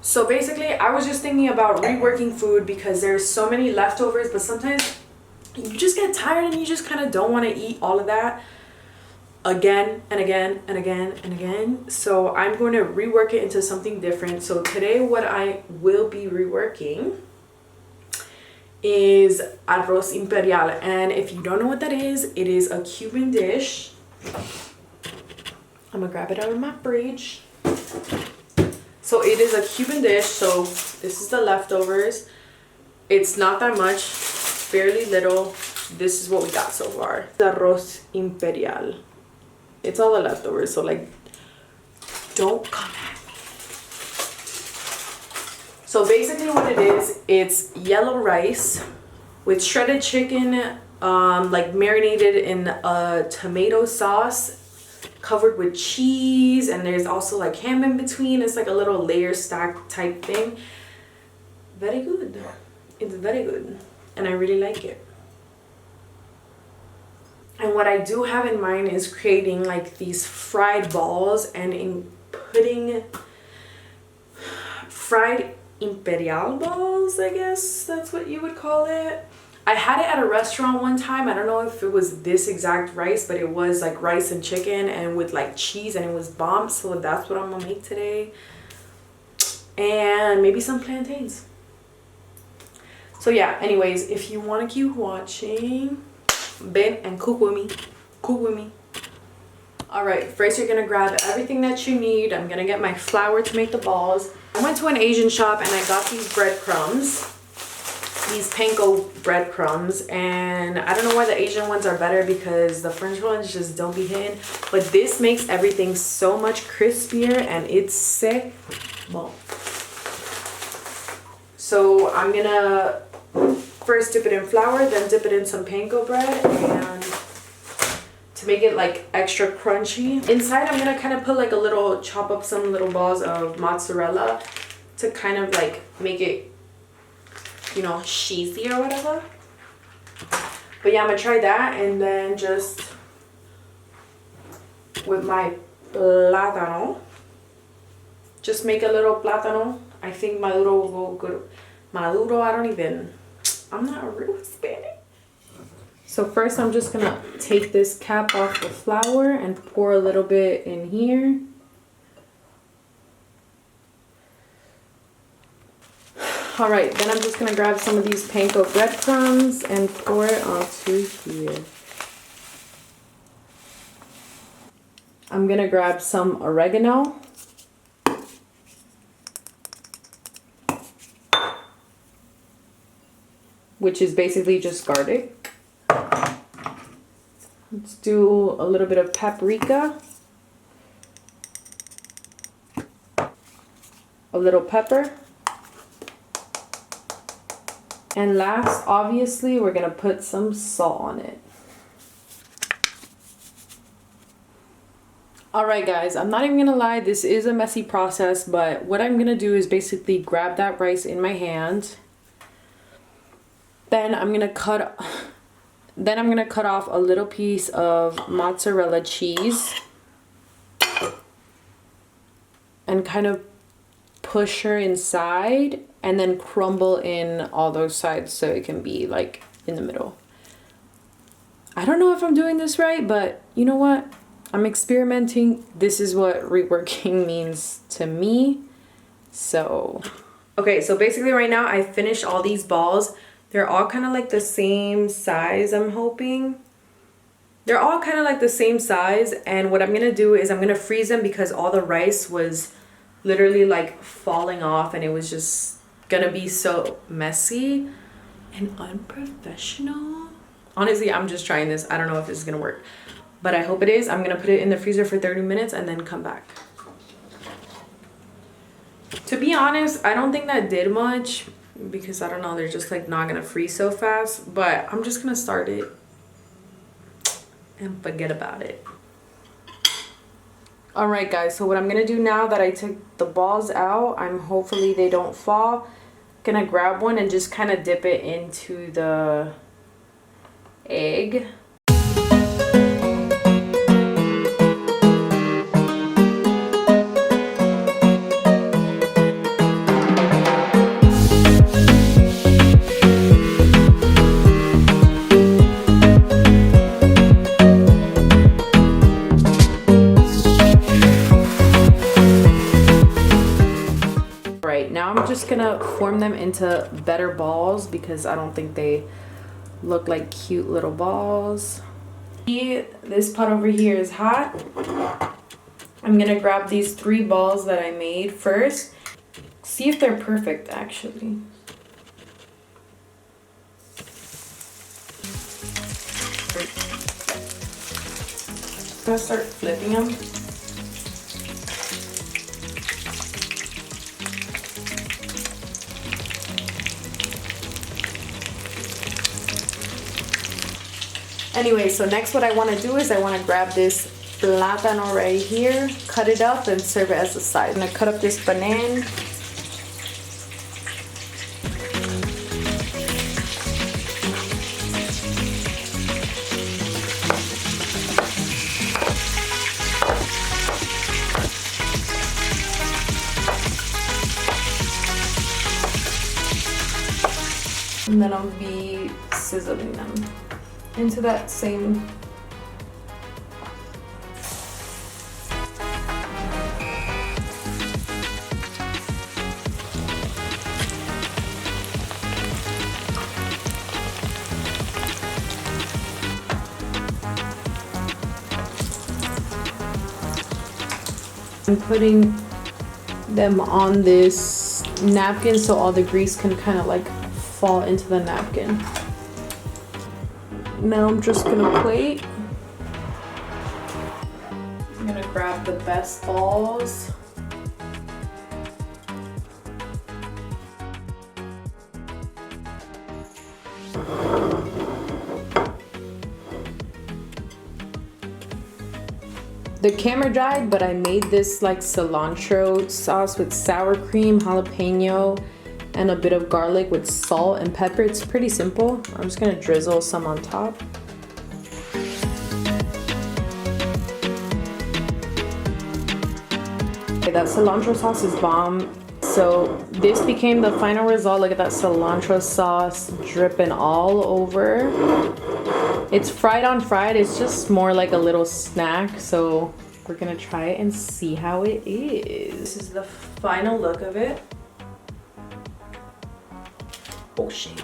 So basically, I was just thinking about reworking food because there's so many leftovers, but sometimes you just get tired and you just kind of don't want to eat all of that again and again and again and again. So I'm going to rework it into something different. So today what I will be reworking is Arroz Imperial. And if you don't know what that is, it is a Cuban dish. I'm gonna grab it out of my fridge. So it is a Cuban dish. So this is the leftovers. It's not that much, fairly little. This is what we got so far. The Arroz Imperial. It's all the leftovers, so like, don't come at me. So basically what it is, it's yellow rice with shredded chicken, like marinated in a tomato sauce, covered with cheese, and there's also like ham in between. It's like a little layer stack type thing. Very good. It's very good, and I really like it. And what I do have in mind is creating like these fried balls and in putting fried imperial balls, I guess that's what you would call it. I had it at a restaurant one time. I don't know if it was this exact rice, but it was like rice and chicken and with like cheese, and it was bomb. So that's what I'm gonna make today. And maybe some plantains. So yeah, anyways, if you want to keep watching, ven and cook with me. Cook with me. Alright, first you're gonna grab everything that you need. I'm gonna get my flour to make the balls. I went to an Asian shop and I got these breadcrumbs. These panko breadcrumbs. And I don't know why the Asian ones are better because the French ones just don't be hitting. But this makes everything so much crispier and it's sick. Bon. So I'm gonna first dip it in flour, then dip it in some panko bread, and to make it like extra crunchy. Inside I'm gonna kind of put like a little, chop up some little balls of mozzarella to kind of like make it, you know, cheesy or whatever. But yeah, I'm gonna try that, and then just with my plátano, just make a little plátano. I think maduro will go good. Maduro, I'm not real Hispanic. So first I'm just gonna take this cap off the flour and pour a little bit in here. Alright, then I'm just gonna grab some of these panko breadcrumbs and pour it onto here. I'm gonna grab some oregano. Which is basically just garlic. Let's do a little bit of paprika. A little pepper. And last, obviously, we're gonna put some salt on it. Alright guys, I'm not even gonna lie, this is a messy process, but what I'm gonna do is basically grab that rice in my hand. Then I'm gonna cut off a little piece of mozzarella cheese and kind of push her inside, and then crumble in all those sides so it can be like in the middle. I don't know if I'm doing this right, but you know what? I'm experimenting. This is what reworking means to me. So, okay, so basically right now I finished all these balls. They're all kind of like the same size, I'm hoping. They're all kind of like the same size. And what I'm going to do is I'm going to freeze them because all the rice was literally like falling off. And it was just going to be so messy and unprofessional. Honestly, I'm just trying this. I don't know if this is going to work. But I hope it is. I'm going to put it in the freezer for 30 minutes and then come back. To be honest, I don't think that did much. Because I don't know, they're just like not gonna freeze so fast, but I'm just gonna start it and forget about it. Alright guys, so what I'm gonna do now that I took the balls out, hopefully they don't fall, gonna grab one and just kind of dip it into the egg. just gonna form them into better balls because I don't think they look like cute little balls. This pot over here is hot. I'm gonna grab these 3 balls that I made first. See if they're perfect actually. I'm gonna start flipping them. Anyway, so next what I want to do is I want to grab this plátano right here, cut it up and serve it as a side. I'm going to cut up this banana. And then I'll be sizzling them into that same. I'm putting them on this napkin so all the grease can kind of like fall into the napkin. Now I'm just gonna plate. I'm gonna grab the best balls. The camera died, but I made this like cilantro sauce with sour cream, jalapeno, and a bit of garlic with salt and pepper. It's pretty simple. I'm just gonna drizzle some on top. Okay, that cilantro sauce is bomb. So this became the final result. Look at that cilantro sauce dripping all over. It's fried on fried. It's just more like a little snack. So we're gonna try it and see how it is. This is the final look of it. Oh shit.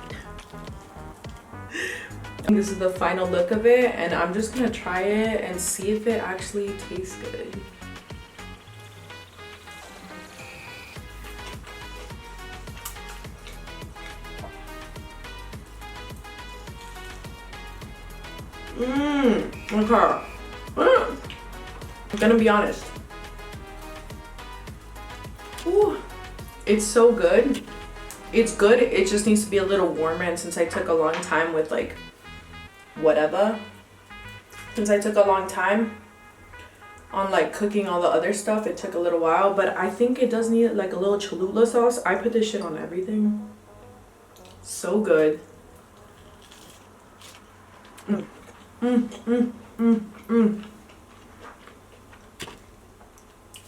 This is the final look of it, and I'm just gonna try it and see if it actually tastes good. Okay. I'm gonna be honest. Ooh, it's so good. It's good, it just needs to be a little warmer, and since I took a long time with like whatever, since I took a long time on like cooking all the other stuff, it took a little while, but I think it does need like a little Cholula sauce. I put this shit on everything. So good.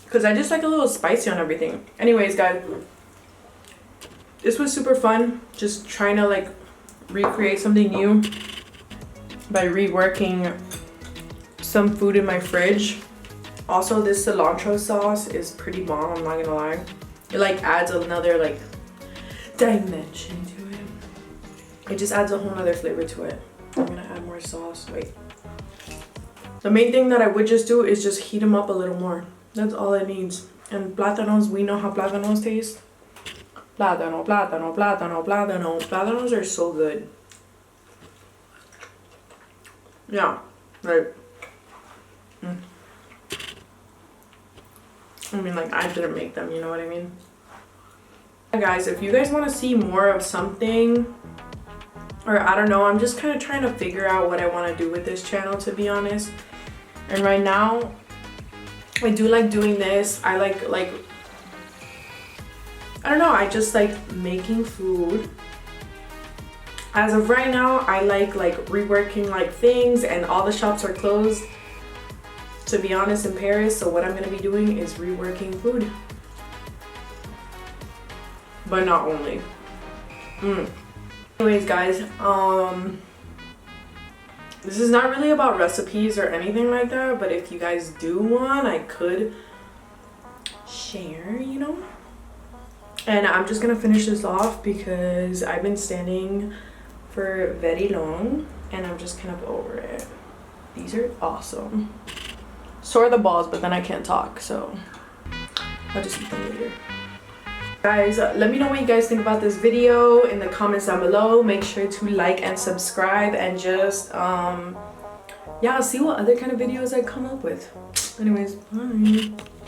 Because I just like a little spicy on everything. Anyways, guys, this was super fun. Just trying to like recreate something new by reworking some food in my fridge. Also, this cilantro sauce is pretty bomb, I'm not gonna lie. It like adds another like dimension to it. It just adds a whole nother flavor to it. I'm gonna add more sauce. Wait. The main thing that I would just do is just heat them up a little more. That's all it needs. And plátanos, we know how plátanos taste. Plátano, plátano, plátano, plátano. Plátanos are so good. Yeah, right. I mean, like, I didn't make them, you know what I mean? Guys, if you guys want to see more of something, or I don't know, I'm just kind of trying to figure out what I want to do with this channel, to be honest. And right now, I do like doing this. I like I don't know, I just like making food. As of right now, I like reworking like things, and all the shops are closed, to be honest, in Paris. So what I'm gonna be doing is reworking food, but not only. Anyways, guys, this is not really about recipes or anything like that, but if you guys do want, I could share, you know. And I'm just gonna finish this off because I've been standing for very long and I'm just kind of over it. These are awesome. So are the balls, but then I can't talk, so I'll just eat them later. Guys, let me know what you guys think about this video in the comments down below. Make sure to like and subscribe, and just yeah, see what other kind of videos I come up with. Anyways, bye.